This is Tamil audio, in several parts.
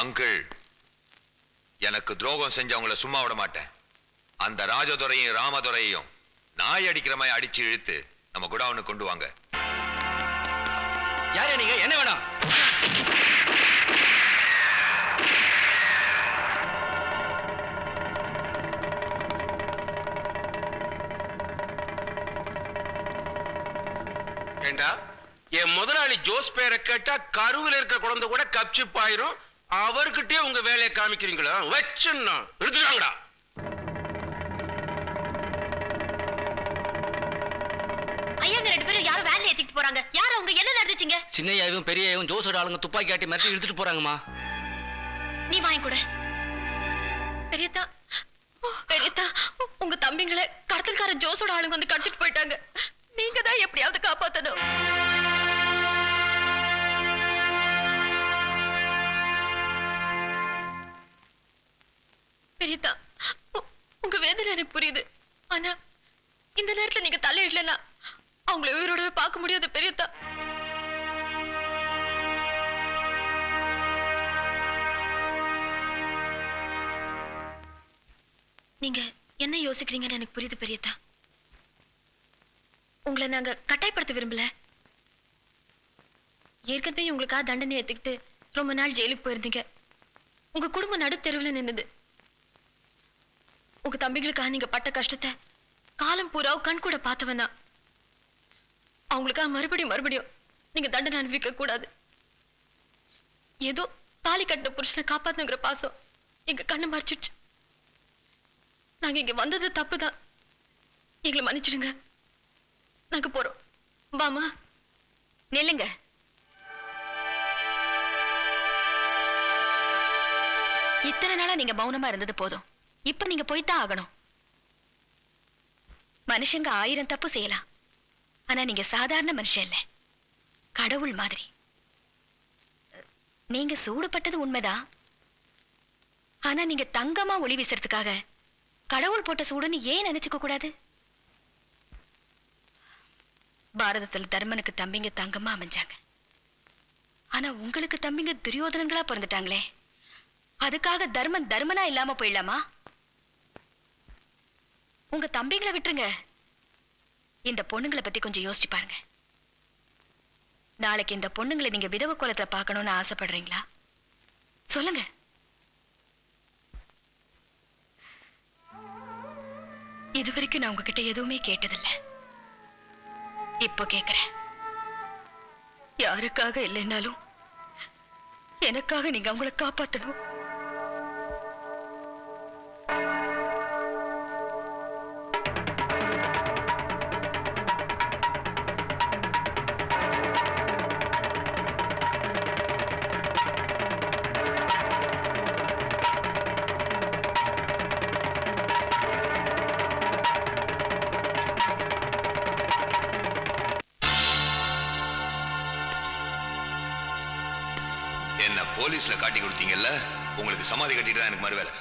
அங்கிள், எனக்கு துரோகம் செஞ்சவங்கள சும்மா விட மாட்டேன். அந்த ராஜதுரையும் ராமதுரையும் நாய் அடிக்கிற மாதிரி அடிச்சு இழுத்து நம்ம குடவுனுக்கு கொண்டு வாங்க. யாரே நீங்க? என்ன வேணும்? ஏண்டா, என் முதலாளி ஜோஸ் பேரை கேட்டா கருவில் இருக்கிற குழந்தை கூட கப்சி பாயிரும். அவர்கிட்டயே உங்க வேலையை காமிக்கிறீங்களா? வச்சுன்னா எடுத்துட்டாங்கடா. போறாங்க. யார் அவங்க? என்ன நடந்துச்சுங்க? சின்னையாவும் பெரியவும் ஜோசோட ஆளுங்க துப்பாக்கி காட்டி மிரட்டி இழுத்துட்டு போறாங்கம்மா. நீ வாங்கி கூட. பெரியதா, பெரியதா, உங்க தம்பிங்களை கடத்தல்கார ஜோசோட ஆளுங்க வந்து கடத்திட்டு போயிட்டாங்க. நீங்க தான் எப்படியாவது காப்பாத்தணும். பெரியதா, உங்க வேதனை எனக்கு புரியுது. ஆனா இந்த நேரத்துல நீங்க தலையிடலன்னா அவங்களை உயிரோடவே பார்க்க முடியாது. பெரியதா, நீங்க என்ன யோசிக்கிறீங்கன்னு எனக்கு புரியுது. பெரியதா, உங்களை நாங்க கட்டாயப்படுத்த விரும்பல. ஏற்கனவே உங்களுக்காக தண்டனை ஏத்துக்கிட்டு ரொம்ப நாள் ஜெயிலுக்கு போயிருந்தீங்க. உங்க குடும்பம் நடு தெருவில் நின்னுது. உங்க தம்பிகளுக்காக நீங்க பட்ட கஷ்டத்தை காலம் பூரா கண் கூட பார்த்தவனா. அவங்களுக்காக மறுபடியும் நீங்க தண்டனை அனுபவிக்க கூடாது. ஏதோ தாலி கட்டின புருஷனை காப்பாத்துங்கிற பாசம் எங்க கண்ணை மறைச்சிடுச்சு. நாங்க இங்க வந்தது தப்புதான். எங்களை மன்னிச்சிடுங்க. நாங்க போறோம். வாமா. நில்லுங்க. இத்தனை நாளா நீங்க மௌனமா இருந்தது போதும். இப்ப நீங்க போய்தான் ஆகணும். மனுஷங்க 1000 தப்பு செய்யலாம். ஆனா நீங்க சாதாரண மனுஷன் இல்ல, கடவுள் மாதிரி. நீங்க சூடுபட்டது உண்மைதான். ஆனா நீங்க தங்கமா ஒளி வீசுறதுக்காக கடவுள் போட்ட சூடுன்னு ஏன் நினைச்சுக்க கூடாது? பாரதத்துல தர்மனுக்கு தம்பிங்க தங்கமா அமைஞ்சாங்க. ஆனா உங்களுக்கு தம்பிங்க துரியோதனங்களா பிறந்துட்டாங்களே, அதுக்காக தர்மன் தர்மனா இல்லாம போயிடலாமா? உங்க தம்பிங்களை விட்டுருங்க. இந்த பொண்ணுங்களை பத்தி கொஞ்சம் யோசிச்சு பாருங்க. நாளைக்கு இந்த பொண்ணுங்களை நீங்க விதவ கோலத்தை பார்க்கணும்னு ஆசைப்படுறீங்களா? சொல்லுங்க. இதுவரைக்கும் நான் உங்ககிட்ட எதுவுமே கேட்டதில்லை. இப்போ கேட்கிறேன். யாருக்காக இல்லைன்னாலும் எனக்காக நீங்க அவங்களை காப்பாற்றணும். போலீஸ்ல காட்டி கொடுத்தீங்கல்ல, உங்களுக்கு சமாதி கட்டிட்டு தான் எனக்கு மறுவேலை.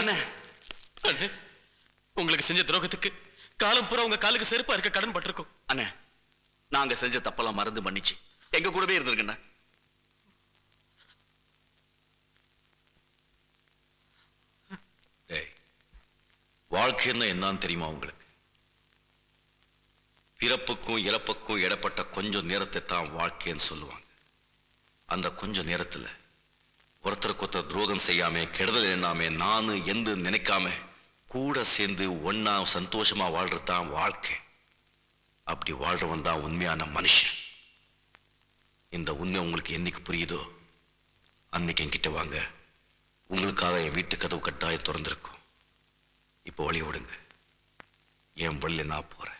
அண்ணே, அண்ணே, உங்களுக்கு செஞ்ச துரோகத்துக்கு காலம் பூரா உங்க காலுக்கு செருப்பா இருக்க கடன் பட்டிருக்கும். அண்ணே, நாங்க செஞ்ச தப்பெல்லாம் மறந்து மன்னிச்சு எங்க கூடவே இருந்திருக்கண்ணா. வாழ்க்கைன்னா என்னன்னு தெரியுமா உங்களுக்கு? பிறப்புக்கும் இறப்புக்கும் இடப்பட்ட கொஞ்சம் நேரத்தை தான் வாழ்க்கைன்னு சொல்லுவாங்க. அந்த கொஞ்ச நேரத்துல ஒருத்தருக்கு ஒருத்தர் துரோகம் செய்யாம, கெடுதல் எண்ணாம, நானு எந்த நினைக்காம கூட சேர்ந்து ஒன்னா சந்தோஷமா வாழ்றதுதான் வாழ்க்கை. அப்படி வாழ்றவன் தான் உண்மையான மனுஷன். இந்த உண்மை உங்களுக்கு என்னைக்கு புரியுதோ அன்னைக்கு என்கிட்ட வாங்க. உங்களுக்காக என் வீட்டு கதவு கட்டாயம் திறந்திருக்கும். இப்போ வழி விடுங்க, என் வழியில நான் போறேன்.